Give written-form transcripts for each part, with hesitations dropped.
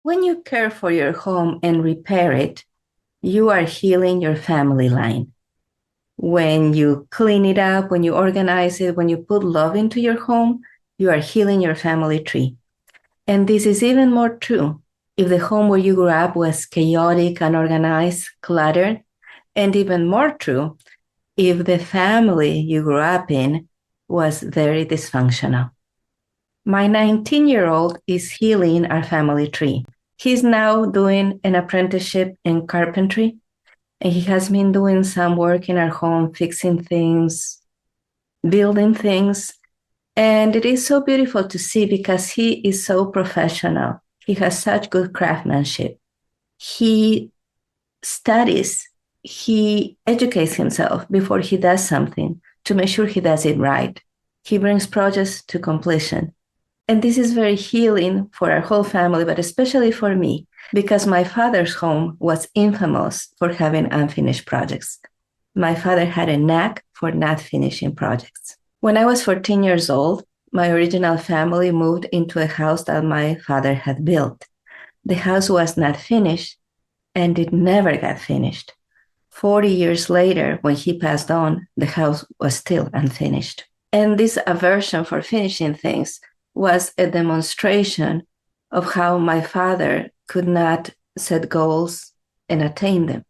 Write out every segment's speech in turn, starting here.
When you care for your home and repair it, you are healing your family line. When you clean it up, when you organize it, when you put love into your home, you are healing your family tree. And this is even more true if the home where you grew up was chaotic, unorganized, cluttered, and even more true if the family you grew up in was very dysfunctional. My 19-year-old is healing our family tree. He's now doing an apprenticeship in carpentry, and he has been doing some work in our home, fixing things, building things. And it is so beautiful to see because he is so professional. He has such good craftsmanship. He studies, he educates himself before he does something to make sure he does it right. He brings projects to completion. And this is very healing for our whole family, but especially for me, because my father's home was infamous for having unfinished projects. My father had a knack for not finishing projects. When I was 14 years old, my original family moved into a house that my father had built. The house was not finished, and it never got finished. 40 years later, when he passed on, the house was still unfinished. And this aversion for finishing things was a demonstration of how my father could not set goals and attain them.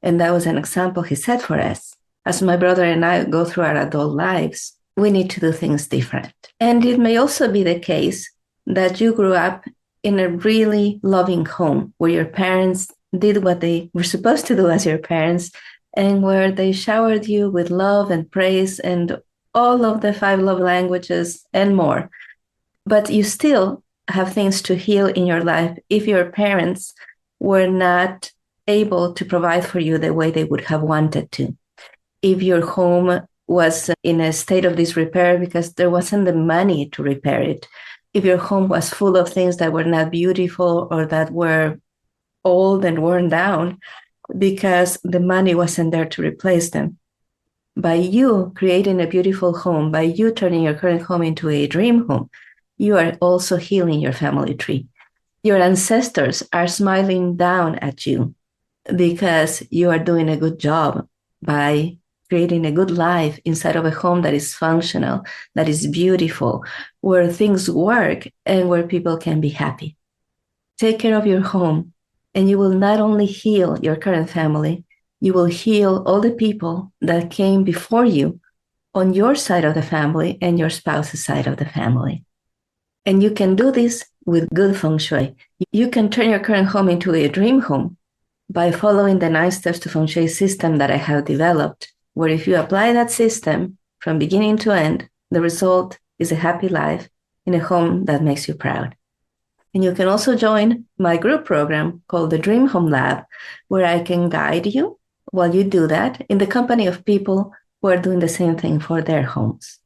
And that was an example he set for us. As my brother and I go through our adult lives, we need to do things different. And it may also be the case that you grew up in a really loving home where your parents did what they were supposed to do as your parents, and where they showered you with love and praise and all of the 5 love languages and more. But you still have things to heal in your life if your parents were not able to provide for you the way they would have wanted to. If your home was in a state of disrepair because there wasn't the money to repair it. If your home was full of things that were not beautiful or that were old and worn down because the money wasn't there to replace them. By you creating a beautiful home, by you turning your current home into a dream home, you are also healing your family tree. Your ancestors are smiling down at you because you are doing a good job by creating a good life inside of a home that is functional, that is beautiful, where things work and where people can be happy. Take care of your home, and you will not only heal your current family, you will heal all the people that came before you on your side of the family and your spouse's side of the family. And you can do this with good Feng Shui. You can turn your current home into a dream home by following the 9 steps to Feng Shui system that I have developed, where if you apply that system from beginning to end, the result is a happy life in a home that makes you proud. And you can also join my group program called the Dream Home Lab, where I can guide you while you do that in the company of people who are doing the same thing for their homes.